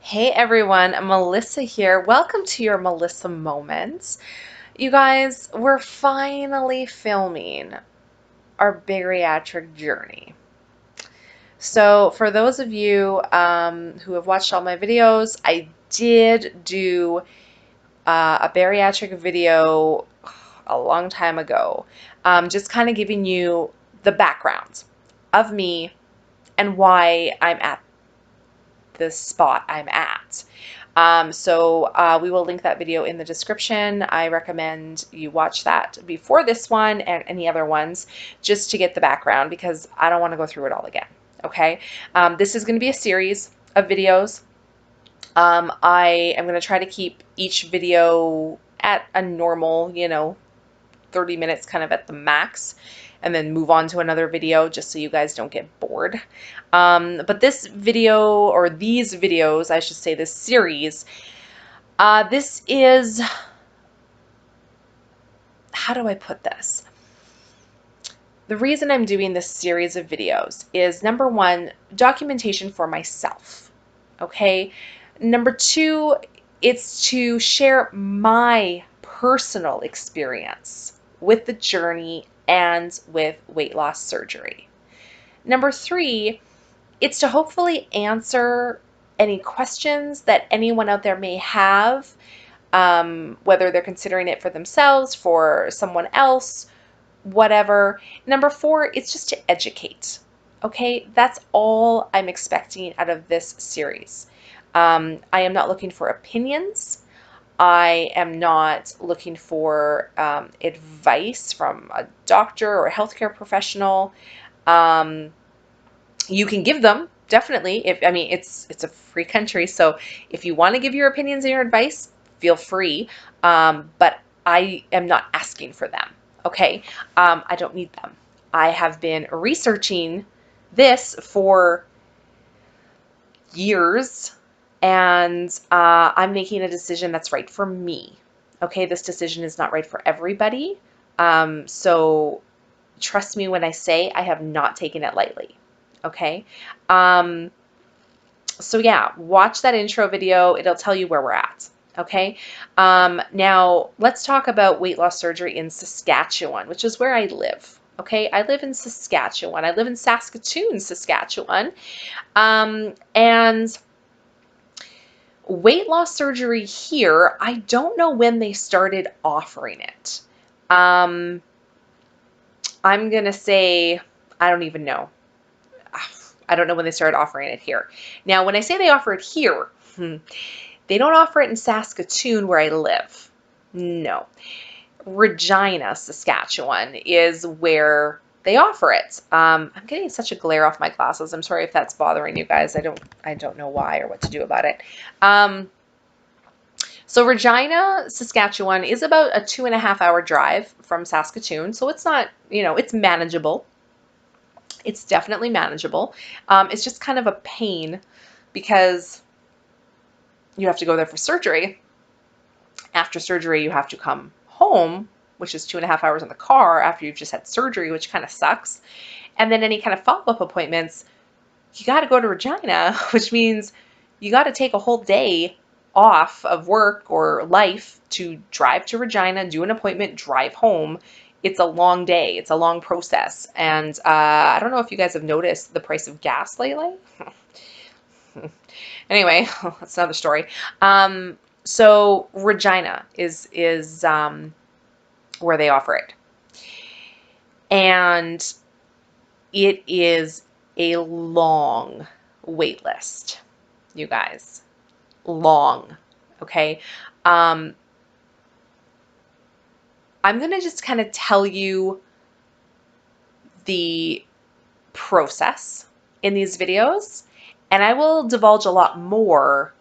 Hey everyone, Melissa here. Welcome to your Melissa Moments. You guys, we're finally filming our bariatric journey. So, for those of you who have watched all my videos, I did do a bariatric video a long time ago, just kind of giving you the background of me and why I'm at the spot I'm at. So we will link that video in the description. I recommend you watch that before this one and any other ones just to get the background because I don't want to go through it all again. Okay. This is going to be a series of videos. I am going to try to keep each video at a normal, 30 minutes kind of at the max, and then move on to another video just so you guys don't get bored. But this video, or these videos, I should say, this series, this is, how do I put this? The reason I'm doing this series of videos is, number one, documentation for myself, okay? Number two, it's to share my personal experience with the journey and with weight loss surgery. Number three, it's to hopefully answer any questions that anyone out there may have, whether they're considering it for themselves, for someone else, whatever. Number four, it's just to educate. Okay, that's all I'm expecting out of this series. I am not looking for opinions. I am not looking for advice from a doctor or a healthcare professional. You can give them, definitely. It's a free country, so if you want to give your opinions and your advice, feel free. But I am not asking for them. Okay, I don't need them. I have been researching this for years, and I'm making a decision that's right for me. Okay, this decision is not right for everybody. So trust me when I say I have not taken it lightly. Okay. So yeah, watch that intro video. It'll tell you where we're at. Okay. Now let's talk about weight loss surgery in Saskatchewan, which is where I live. Okay. I live in Saskatchewan. I live in Saskatoon, Saskatchewan. And weight loss surgery here, I don't know when they started offering it. I'm going to say, I don't even know. I don't know when they started offering it here. Now, when I say they offer it here, they don't offer it in Saskatoon where I live. No. Regina, Saskatchewan is where they offer it. I'm getting such a glare off my glasses. I'm sorry if that's bothering you guys. I don't know why or what to do about it. So Regina, Saskatchewan is about a 2.5 hour drive from Saskatoon. So it's not, it's manageable. It's definitely manageable. It's just kind of a pain because you have to go there for surgery. After surgery, you have to come home, which is 2.5 hours in the car after you've just had surgery, which kind of sucks. And then any kind of follow-up appointments, you got to go to Regina, which means you got to take a whole day off of work or life to drive to Regina, do an appointment, drive home. It's a long day. It's a long process. And I don't know if you guys have noticed the price of gas lately. Anyway, that's another story. So Regina is where they offer it. And it is a long wait list, you guys. Long. Okay. I'm going to just kind of tell you the process in these videos, and I will divulge a lot more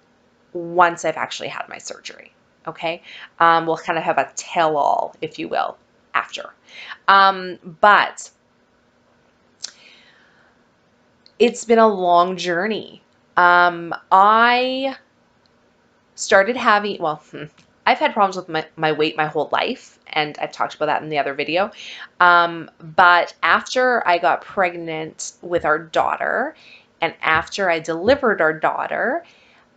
once I've actually had my surgery. Okay. We'll kind of have a tell-all, if you will, after. But it's been a long journey. I started having, I've had problems with my weight my whole life, and I've talked about that in the other video. But after I got pregnant with our daughter, and after I delivered our daughter,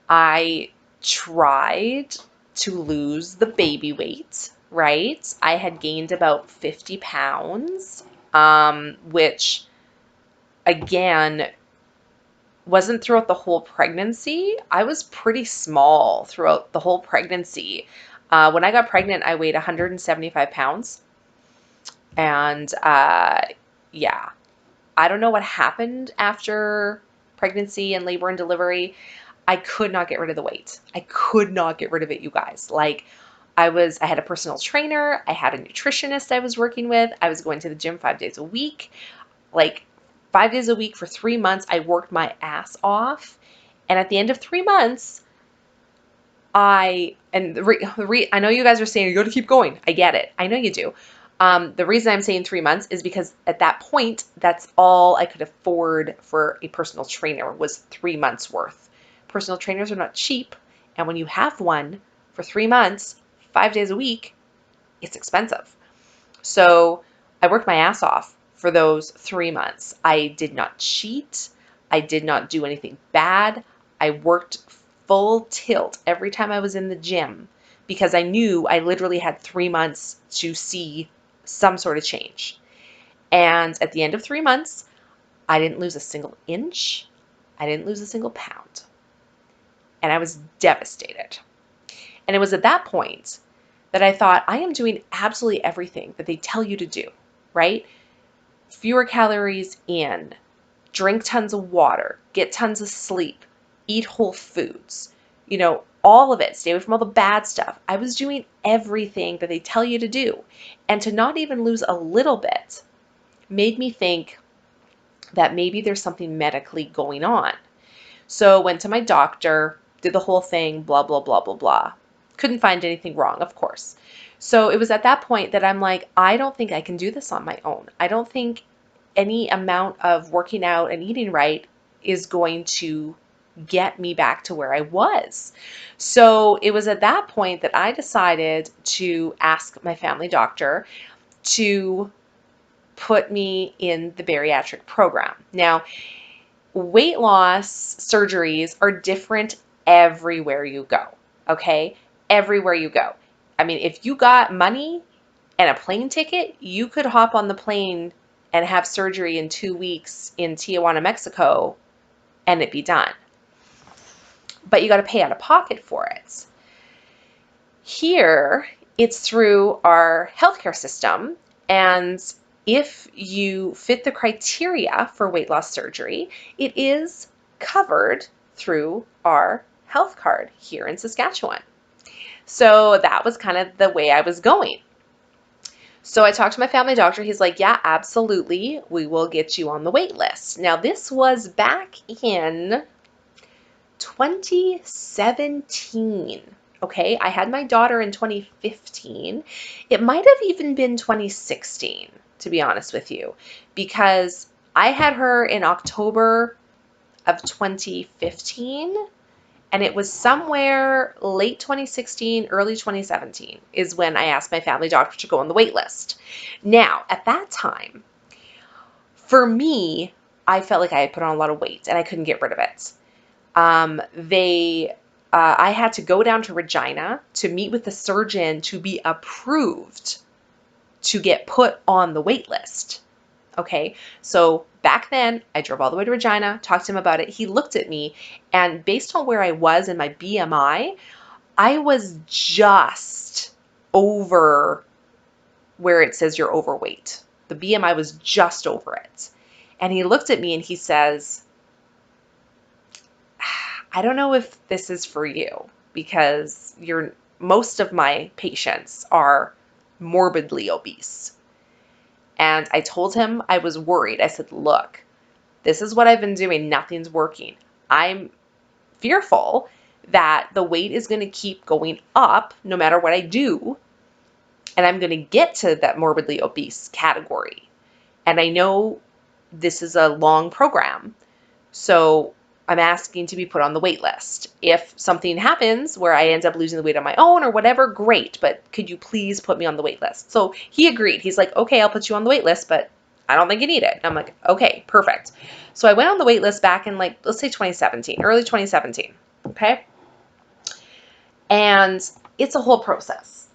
I tried to lose the baby weight, right? I had gained about 50 pounds, which again wasn't throughout the whole pregnancy. I was pretty small throughout the whole pregnancy. When I got pregnant, I weighed 175 pounds. And yeah, I don't know what happened after pregnancy and labor and delivery. I could not get rid of the weight. I could not get rid of it, you guys. Like, I had a personal trainer, I had a nutritionist I was working with, I was going to the gym 5 days a week. Like, 5 days a week for 3 months, I worked my ass off. And at the end of 3 months, I know you guys are saying you got to keep going. I get it. I know you do. The reason I'm saying 3 months is because at that point, that's all I could afford for a personal trainer was 3 months worth. Personal trainers are not cheap, and when you have one for 3 months, 5 days a week, it's expensive. So I worked my ass off for those 3 months. I did not cheat. I did not do anything bad. I worked full tilt every time I was in the gym because I knew I literally had 3 months to see some sort of change. And at the end of 3 months, I didn't lose a single inch. I didn't lose a single pound. And I was devastated. And it was at that point that I thought, I am doing absolutely everything that they tell you to do, right? Fewer calories in, drink tons of water, get tons of sleep, eat whole foods, all of it, stay away from all the bad stuff. I was doing everything that they tell you to do. And to not even lose a little bit made me think that maybe there's something medically going on. So went to my doctor, did the whole thing, blah, blah, blah, blah, blah. Couldn't find anything wrong, of course. So it was at that point that I'm like, I don't think I can do this on my own. I don't think any amount of working out and eating right is going to get me back to where I was. So it was at that point that I decided to ask my family doctor to put me in the bariatric program. Now, weight loss surgeries are different everywhere you go, okay? Everywhere you go. I mean, if you got money and a plane ticket, you could hop on the plane and have surgery in 2 weeks in Tijuana, Mexico, and it be done. But you got to pay out of pocket for it. Here, it's through our healthcare system, and if you fit the criteria for weight loss surgery, it is covered through our health card here in Saskatchewan. So that was kind of the way I was going. So I talked to my family doctor. He's like, yeah, absolutely. We will get you on the wait list. Now, this was back in 2017. Okay, I had my daughter in 2015. It might have even been 2016, to be honest with you, because I had her in October of 2015, and it was somewhere late 2016, early 2017 is when I asked my family doctor to go on the wait list. Now, at that time, for me, I felt like I had put on a lot of weight and I couldn't get rid of it. I had to go down to Regina to meet with the surgeon to be approved to get put on the wait list. Okay, so back then I drove all the way to Regina, talked to him about it. He looked at me, and based on where I was in my BMI, I was just over where it says you're overweight. The BMI was just over it. And he looked at me and he says, I don't know if this is for you because most of my patients are morbidly obese. And I told him I was worried. I said, look, this is what I've been doing. Nothing's working. I'm fearful that the weight is going to keep going up no matter what I do. And I'm going to get to that morbidly obese category. And I know this is a long program. So I'm asking to be put on the wait list. If something happens where I end up losing the weight on my own or whatever, great, but could you please put me on the wait list? So he agreed. He's like, okay, I'll put you on the wait list, but I don't think you need it. And I'm like, okay, perfect. So I went on the wait list back in let's say 2017, early 2017, okay? And it's a whole process.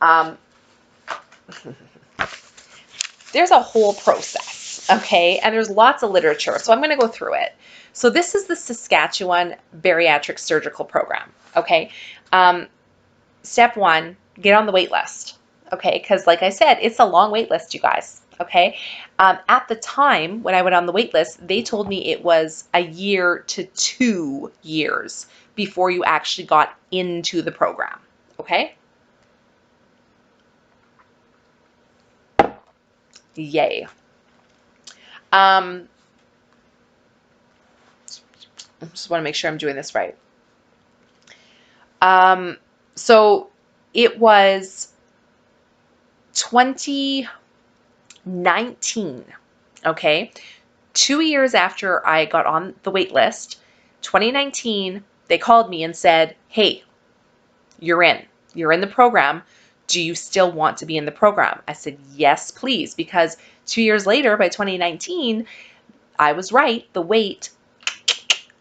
There's a whole process, okay? And there's lots of literature. So I'm going to go through it. So this is the Saskatchewan Bariatric Surgical Program, okay? Step one, get on the wait list, okay? Because like I said, it's a long wait list, you guys, okay? At the time when I went on the wait list, they told me it was a year to 2 years before you actually got into the program, okay? Yay. I just want to make sure I'm doing this right. So it was 2019, okay? 2 years after I got on the wait list, 2019, they called me and said, hey, you're in the program. Do you still want to be in the program? I said, yes, please, because 2 years later, by 2019, I was right. The weight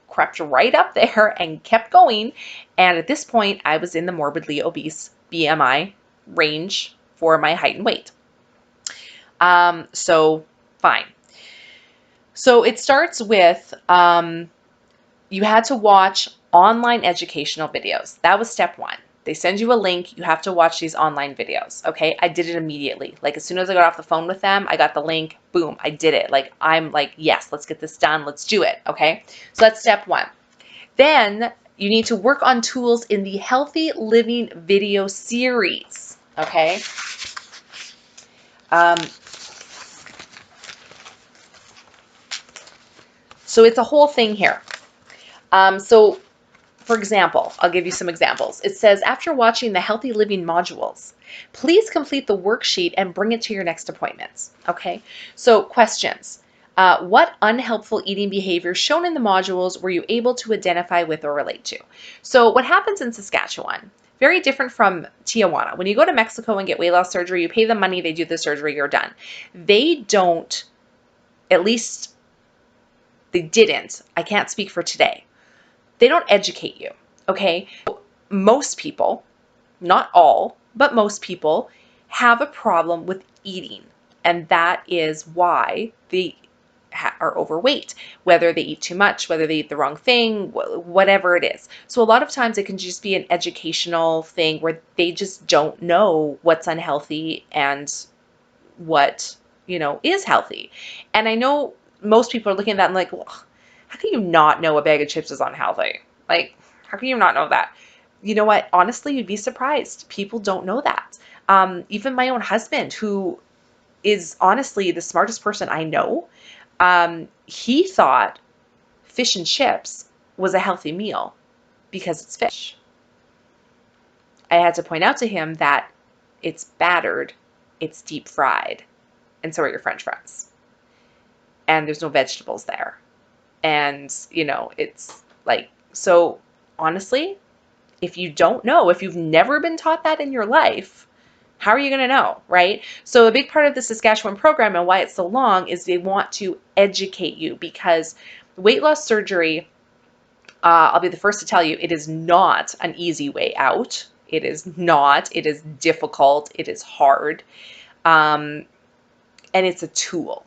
crept right up there and kept going. And at this point, I was in the morbidly obese BMI range for my height and weight. So fine. So it starts with you had to watch online educational videos. That was step one. They send you a link. You have to watch these online videos. Okay. I did it immediately. Like as soon as I got off the phone with them, I got the link. Boom. I did it. Like I'm like, yes, let's get this done. Let's do it. Okay. So that's step one. Then you need to work on tools in the Healthy Living video series. Okay. So it's a whole thing here. So for example, I'll give you some examples. It says, after watching the Healthy Living modules, please complete the worksheet and bring it to your next appointments. Okay, so questions. What unhelpful eating behaviors shown in the modules were you able to identify with or relate to? So what happens in Saskatchewan, very different from Tijuana. When you go to Mexico and get weight loss surgery, you pay them money, they do the surgery, you're done. They don't, at least they didn't, I can't speak for today. They don't educate you, okay? Most people, not all, but most people have a problem with eating, and that is why they are overweight, whether they eat too much, whether they eat the wrong thing, whatever it is. So a lot of times it can just be an educational thing where they just don't know what's unhealthy and what, is healthy. And I know most people are looking at that and like, well, how can you not know a bag of chips is unhealthy? Like, how can you not know that? You know what? Honestly, you'd be surprised. People don't know that. Even my own husband, who is honestly the smartest person I know, he thought fish and chips was a healthy meal because it's fish. I had to point out to him that it's battered, it's deep fried, and so are your French fries. And there's no vegetables there. And, it's like, so honestly, if you don't know, if you've never been taught that in your life, how are you going to know, right? So a big part of the Saskatchewan program and why it's so long is they want to educate you, because weight loss surgery, I'll be the first to tell you, it is not an easy way out. It is not. It is difficult. It is hard. And it's a tool.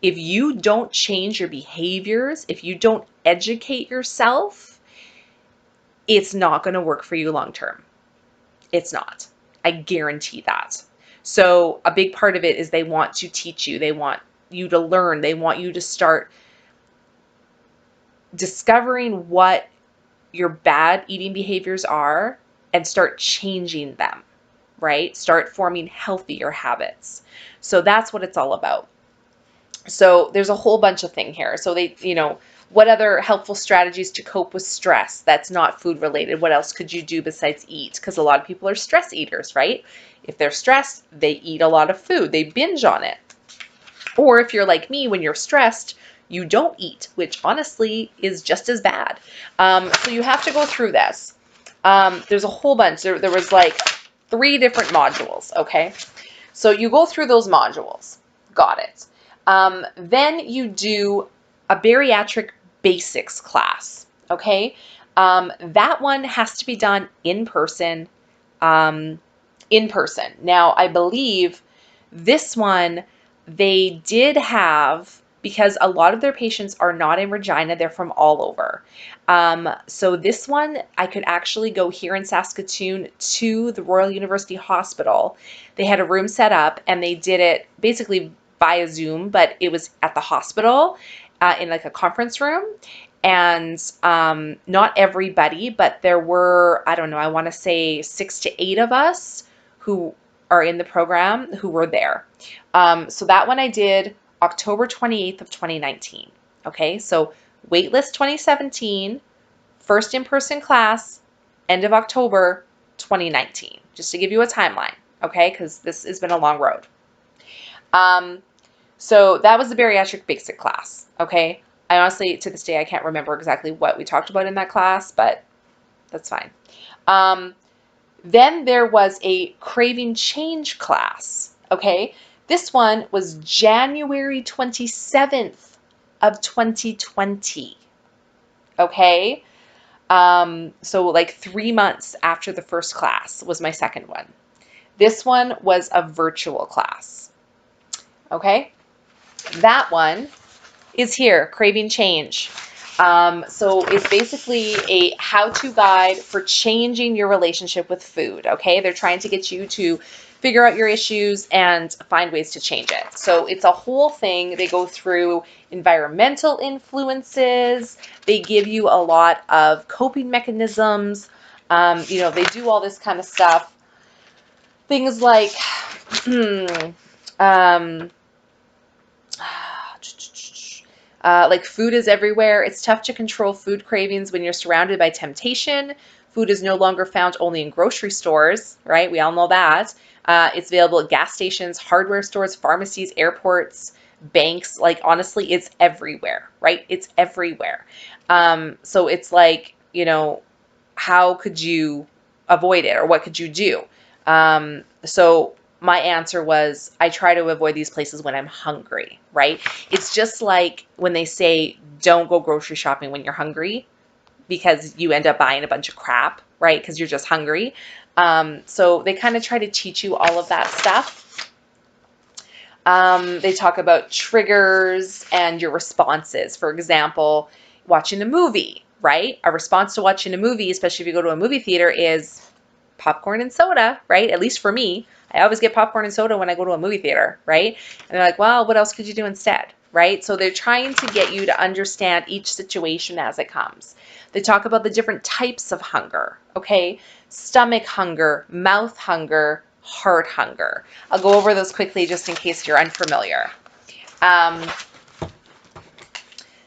If you don't change your behaviors, if you don't educate yourself, it's not going to work for you long term. It's not. I guarantee that. So a big part of it is they want to teach you. They want you to learn. They want you to start discovering what your bad eating behaviors are and start changing them, right? Start forming healthier habits. So that's what it's all about. So there's a whole bunch of things here. So they, what other helpful strategies to cope with stress that's not food related? What else could you do besides eat? Because a lot of people are stress eaters, right? If they're stressed, they eat a lot of food. They binge on it. Or if you're like me, when you're stressed, you don't eat, which honestly is just as bad. So you have to go through this. There's a whole bunch. There was like 3 different modules, okay? So you go through those modules. Got it. Then you do a bariatric basics class, okay? That one has to be done in person in person. Now, I believe this one they did have, because a lot of their patients are not in Regina, they're from all over. So this one, I could actually go here in Saskatoon to the Royal University Hospital. They had a room set up and they did it basically via Zoom, but it was at the hospital in like a conference room. And not everybody, but there were, I don't know, I want to say 6 to 8 of us who are in the program who were there. So that one I did October 28th of 2019. Okay, so waitlist 2017, first in-person class, end of October 2019, just to give you a timeline, okay, because this has been a long road. So that was the bariatric basic class, okay? I honestly, to this day, I can't remember exactly what we talked about in that class, but that's fine. Then there was a craving change class, okay? This one was January 27th of 2020, okay? So like 3 months after the first class was my second one. This one was a virtual class, okay? That one is here, Craving Change. So it's basically a how-to guide for changing your relationship with food, okay? They're trying to get you to figure out your issues and find ways to change it. So it's a whole thing. They go through environmental influences. They give you a lot of coping mechanisms. They do all this kind of stuff. Things like, like food is everywhere. It's tough to control food cravings when you're surrounded by temptation. Food is no longer found only in grocery stores, right? We all know that. It's available at gas stations, hardware stores, pharmacies, airports, banks. Like, honestly, it's everywhere, right? It's everywhere. So it's like, how could you avoid it, or what could you do? So my answer was, I try to avoid these places when I'm hungry, right? It's just like when they say, don't go grocery shopping when you're hungry, because you end up buying a bunch of crap, right? Because you're just hungry. So they kind of try to teach you all of that stuff. They talk about triggers and your responses. For example, watching a movie, right? A response to watching a movie, especially if you go to a movie theater, is popcorn and soda, right? At least for me, I always get popcorn and soda when I go to a movie theater, right? And they're like, well, what else could you do instead, right? So they're trying to get you to understand each situation as it comes. They talk about the different types of hunger, okay? Stomach hunger, mouth hunger, heart hunger. I'll go over those quickly just in case you're unfamiliar.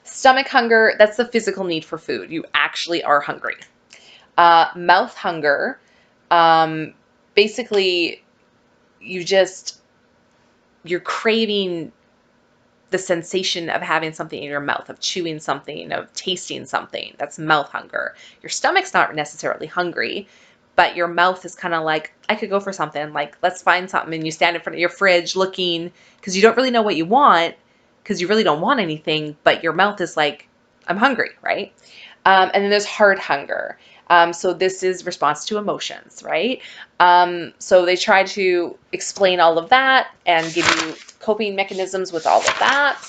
Stomach hunger, that's the physical need for food. You actually are hungry. Mouth hunger, basically you're craving the sensation of having something in your mouth, of chewing something, of tasting something. That's mouth hunger. Your stomach's not necessarily hungry, but your mouth is kind of like, I could go for something, like, let's find something. And you stand in front of your fridge looking, because you don't really know what you want, because you really don't want anything, but your mouth is like, I'm hungry, right? And then there's heart hunger. So this is response to emotions, right? So they try to explain all of that and give you coping mechanisms with all of that.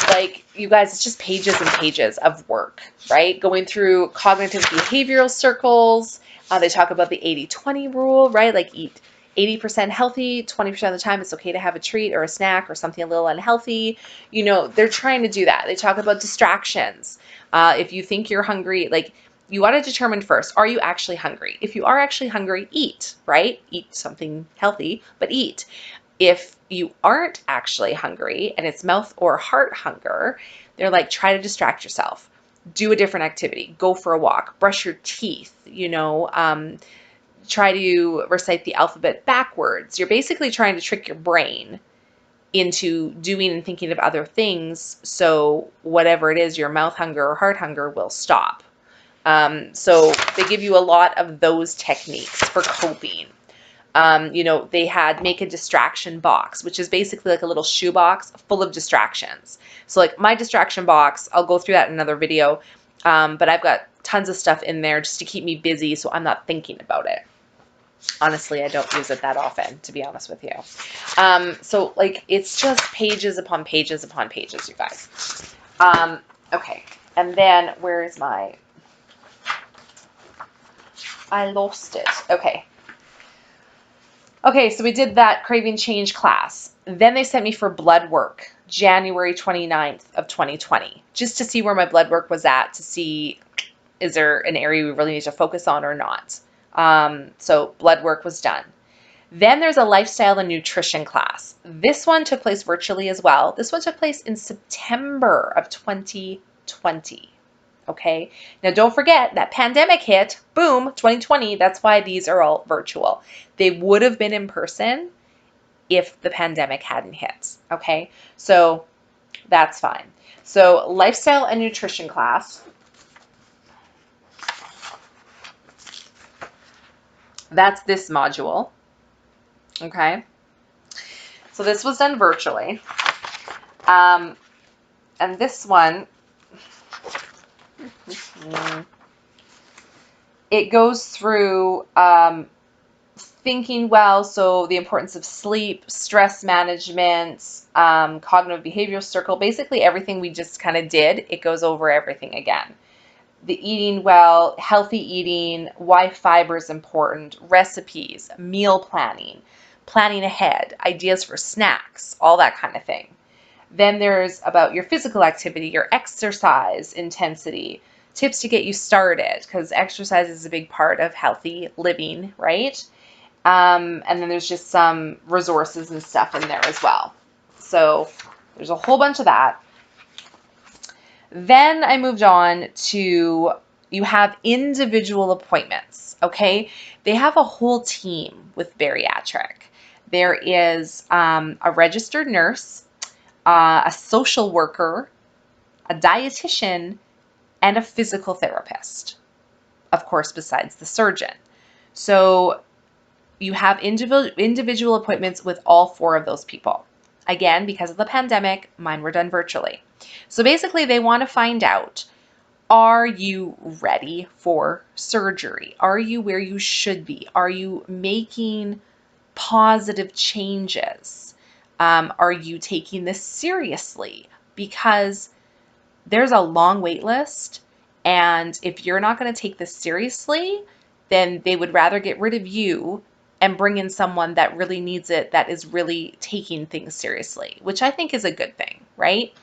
Like, you guys, it's just pages and pages of work, right? Going through cognitive behavioral circles. They talk about the 80-20 rule, right? Like, eat 80% healthy, 20% of the time it's okay to have a treat or a snack or something a little unhealthy. They're trying to do that. They talk about distractions. If you think you're hungry, like, you want to determine first, are you actually hungry? If you are actually hungry, eat, right? Eat something healthy, but eat. If you aren't actually hungry and it's mouth or heart hunger, they're like, try to distract yourself. Do a different activity. Go for a walk. Brush your teeth, try to recite the alphabet backwards. You're basically trying to trick your brain into doing and thinking of other things, so whatever it is, your mouth hunger or heart hunger will stop. So they give you a lot of those techniques for coping. They had make a distraction box, which is basically like a little shoebox full of distractions. So like my distraction box, I'll go through that in another video, but I've got tons of stuff in there just to keep me busy so I'm not thinking about it. Honestly, I don't use it that often, to be honest with you. So like it's just pages upon pages upon pages, you guys. Okay. And then where is my, I lost it. Okay. Okay, so we did that Craving Change class. Then they sent me for blood work, January 29th of 2020, just to see where my blood work was at, to see is there an area we really need to focus on or not. So blood work was done. Then there's a lifestyle and nutrition class. This one took place virtually as well. This one took place in September of 2020. Okay. Now don't forget that pandemic hit, boom, 2020. That's why these are all virtual. They would have been in person if the pandemic hadn't hit. Okay. So that's fine. So lifestyle and nutrition class. That's this module. Okay. So this was done virtually. And this one, it goes through thinking well, so the importance of sleep, stress management, cognitive behavioral circle, basically everything we just kind of did, it goes over everything again. The eating well, healthy eating, why fiber is important, recipes, meal planning, planning ahead, ideas for snacks, all that kind of thing. Then there's about your physical activity, your exercise intensity, tips to get you started, because exercise is a big part of healthy living, right? And then there's just some resources and stuff in there as well. So there's a whole bunch of that. Then I moved on to, you have individual appointments, okay? They have a whole team with Bariatric. There is a registered nurse, a social worker, a dietitian, and a physical therapist, of course, besides the surgeon. So you have individual appointments with all four of those people. Again, because of the pandemic, mine were done virtually. So basically, they want to find out, are you ready for surgery? Are you where you should be? Are you making positive changes? Are you taking this seriously? Because there's a long wait list, and if you're not going to take this seriously, then they would rather get rid of you and bring in someone that really needs it, that is really taking things seriously, which I think is a good thing, right?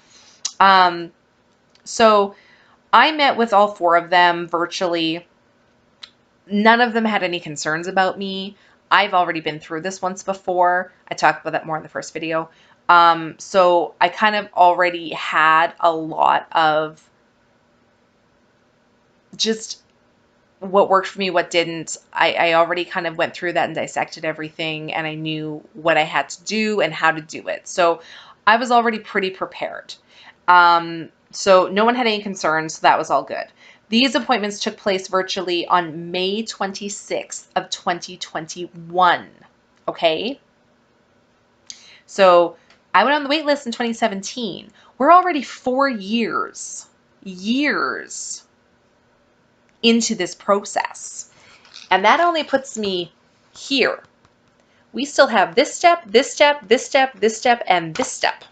So I met with all four of them virtually. None of them had any concerns about me. I've already been through this once before. I talked about that more in the first video. So I kind of already had a lot of just what worked for me, what didn't. I already kind of went through that and dissected everything, and I knew what I had to do and how to do it. So I was already pretty prepared. So no one had any concerns, so that was all good. These appointments took place virtually on May 26th of 2021. Okay? So I went on the wait list in 2017. We're already 4 years into this process. And that only puts me here. We still have this step, this step, this step, this step, and this step.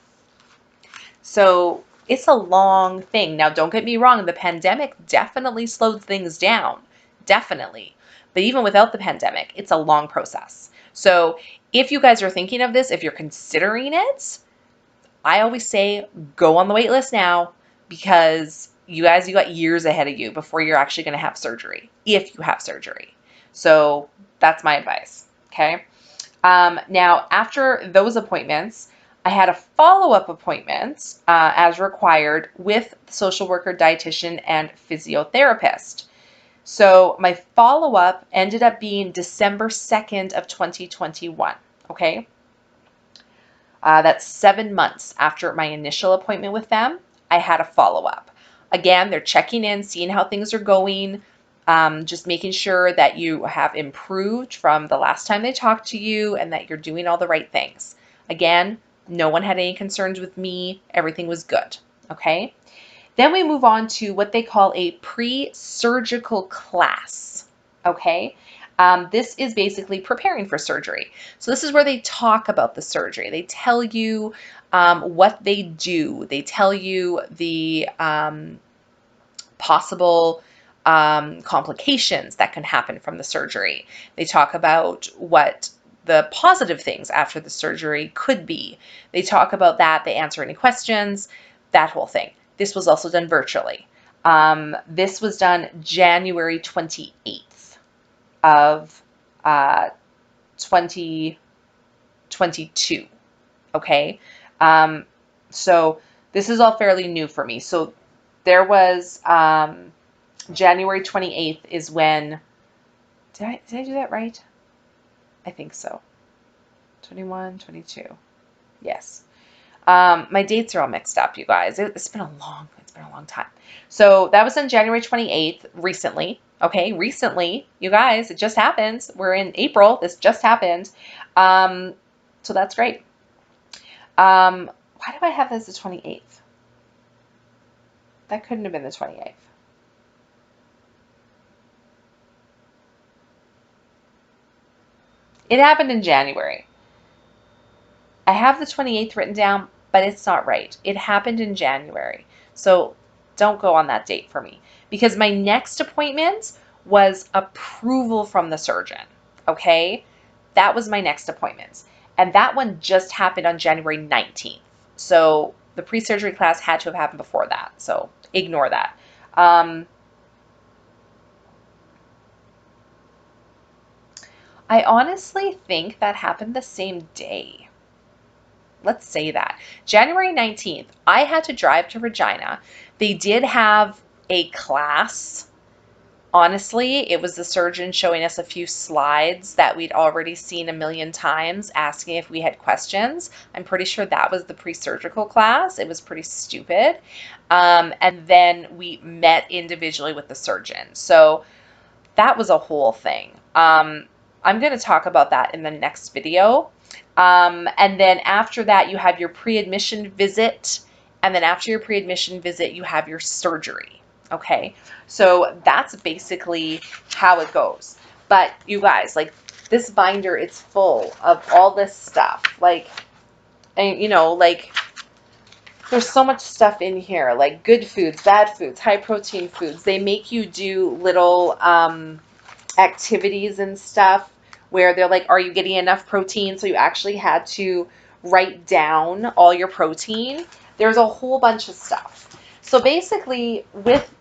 So it's a long thing. Now, don't get me wrong. The pandemic definitely slowed things down. Definitely. But even without the pandemic, it's a long process. So if you guys are thinking of this, if you're considering it, I always say go on the wait list now, because you got years ahead of you before you're actually going to have surgery, if you have surgery. So that's my advice. Okay. Now, after those appointments, I had a follow-up appointment as required with the social worker, dietitian, and physiotherapist. So my follow-up ended up being December 2nd of 2021. Okay. That's 7 months after my initial appointment with them. I had a follow-up. Again, they're checking in, seeing how things are going, just making sure that you have improved from the last time they talked to you and that you're doing all the right things. Again, no one had any concerns with me. Everything was good. Okay. Then we move on to what they call a pre-surgical class. Okay. This is basically preparing for surgery. So this is where they talk about the surgery. They tell you what they do. They tell you the possible complications that can happen from the surgery. They talk about what the positive things after the surgery could be. They talk about that. They answer any questions, that whole thing. This was also done virtually. This was done January 28th of 2022. Okay. So this is all fairly new for me. So there was January 28th is when, did I do that right? I think so. 21, 22. Yes. My dates are all mixed up, you guys. It's been a long time. So that was on January 28th, recently. Okay, recently, you guys, it just happened. We're in April. This just happened. So that's great. Why do I have this the 28th? That couldn't have been the 28th. It happened in January. I have the 28th written down, but it's not right. It happened in January. So don't go on that date for me, because my next appointment was approval from the surgeon. Okay. That was my next appointment. And that one just happened on January 19th. So the pre-surgery class had to have happened before that. So ignore that. I honestly think that happened the same day. Let's say that. January 19th, I had to drive to Regina. They did have a class. Honestly, it was the surgeon showing us a few slides that we'd already seen a million times, asking if we had questions. I'm pretty sure that was the pre-surgical class. It was pretty stupid. And then we met individually with the surgeon. So that was a whole thing. I'm going to talk about that in the next video. And then after that, you have your pre-admission visit. And then after your pre-admission visit, you have your surgery. Okay. So that's basically how it goes. But you guys, like, this binder, it's full of all this stuff. Like, and, you know, like, there's so much stuff in here, like good foods, bad foods, high protein foods. They make you do little activities and stuff where they're like, are you getting enough protein? So you actually had to write down all your protein. There's a whole bunch of stuff. So basically, with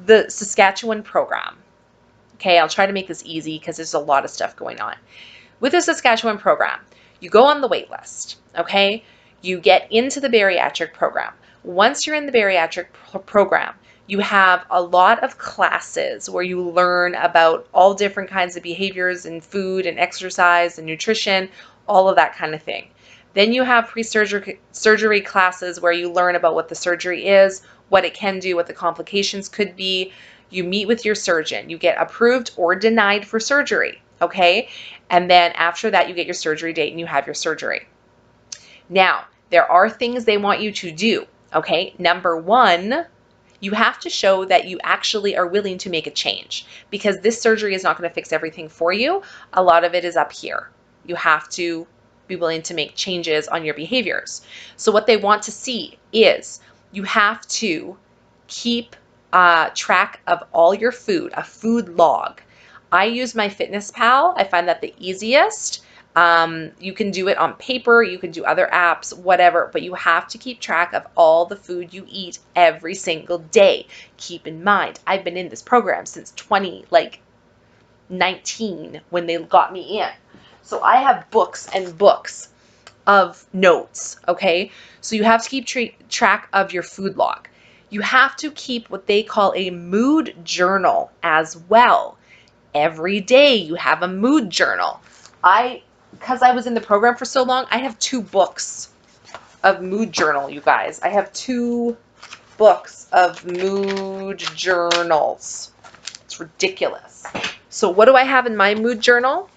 the Saskatchewan program, okay, I'll try to make this easy because there's a lot of stuff going on. With the Saskatchewan program, you go on the wait list, okay? You get into the bariatric program. Once you're in the bariatric program, you have a lot of classes where you learn about all different kinds of behaviors and food and exercise and nutrition, all of that kind of thing. Then you have pre-surgery classes where you learn about what the surgery is, what it can do, what the complications could be. You meet with your surgeon. You get approved or denied for surgery, okay? And then after that, you get your surgery date and you have your surgery. Now, there are things they want you to do, okay? Number one, you have to show that you actually are willing to make a change, because this surgery is not going to fix everything for you. A lot of it is up here. You have to be willing to make changes on your behaviors. So what they want to see is you have to keep track of all your food, a food log. I use MyFitnessPal. I find that the easiest. You can do it on paper, you can do other apps, whatever, but you have to keep track of all the food you eat every single day. Keep in mind, I've been in this program since 2019 when they got me in. So I have books and books of notes, okay? So you have to keep track of your food log. You have to keep what they call a mood journal as well. Every day you have a mood journal. Because I was in the program for so long, I have 2 books of mood journal, you guys. I have 2 books of mood journals. It's ridiculous. So what do I have in my mood journal?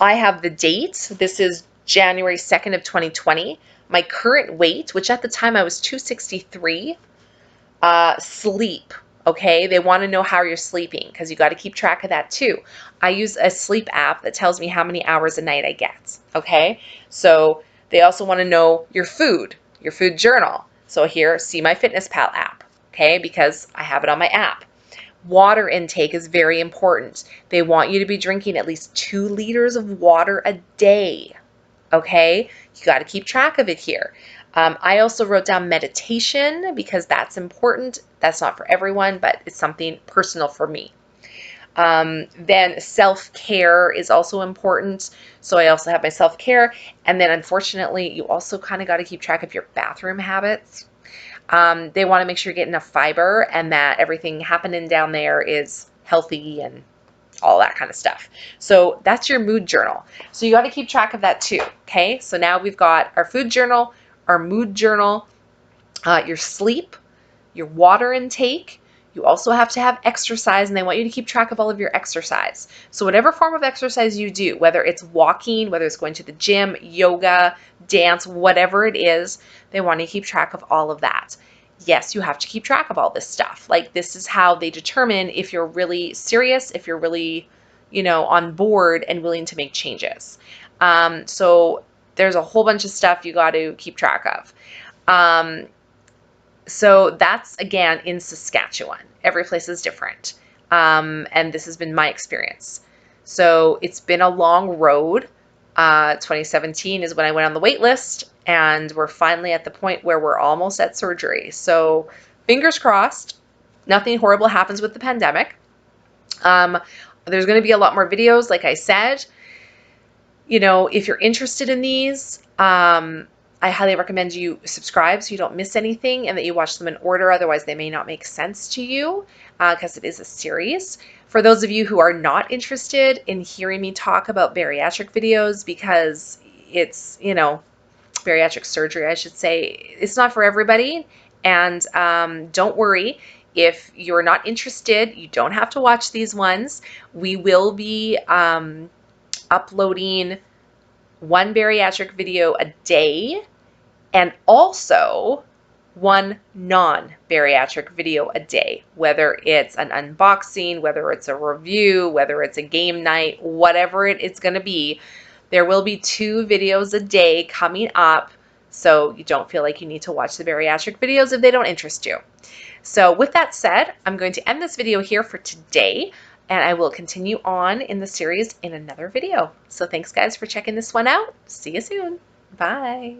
I have the date. This is January 2nd of 2020. My current weight, which at the time I was 263. Sleep. Okay, they want to know how you're sleeping because you got to keep track of that too. I use a sleep app that tells me how many hours a night I get. Okay, so they also want to know your food journal. So here, see my FitnessPal app, okay, because I have it on my app. Water intake is very important. They want you to be drinking at least 2 liters of water a day. Okay, you got to keep track of it here. I also wrote down meditation because that's important. That's not for everyone, but it's something personal for me. Then self-care is also important. So I also have my self-care. And then unfortunately, you also kind of got to keep track of your bathroom habits. They want to make sure you get enough fiber and that everything happening down there is healthy and all that kind of stuff. So that's your mood journal. So you got to keep track of that too. Okay. So now we've got our food journal, our mood journal, your sleep, your water intake. You also have to have exercise, and they want you to keep track of all of your exercise. So whatever form of exercise you do, whether it's walking, whether it's going to the gym, yoga, dance, whatever it is, they want to keep track of all of that. Yes, you have to keep track of all this stuff. Like, this is how they determine if you're really serious, if you're really, on board and willing to make changes. So there's a whole bunch of stuff you got to keep track of. So that's, again, in Saskatchewan. Every place is different. And this has been my experience. So it's been a long road. 2017 is when I went on the wait list, and we're finally at the point where we're almost at surgery. So fingers crossed, nothing horrible happens with the pandemic. There's going to be a lot more videos, like I said. If you're interested in these, I highly recommend you subscribe so you don't miss anything and that you watch them in order. Otherwise, they may not make sense to you because it is a series. For those of you who are not interested in hearing me talk about bariatric videos, because it's, bariatric surgery, I should say, it's not for everybody. And don't worry. If you're not interested, you don't have to watch these ones. We will be uploading one bariatric video a day and also one non-bariatric video a day, whether it's an unboxing, whether it's a review, whether it's a game night, whatever it's going to be. There will be 2 videos a day coming up, so you don't feel like you need to watch the bariatric videos if they don't interest you. So with that said, I'm going to end this video here for today, and I will continue on in the series in another video. So thanks guys for checking this one out. See you soon. Bye.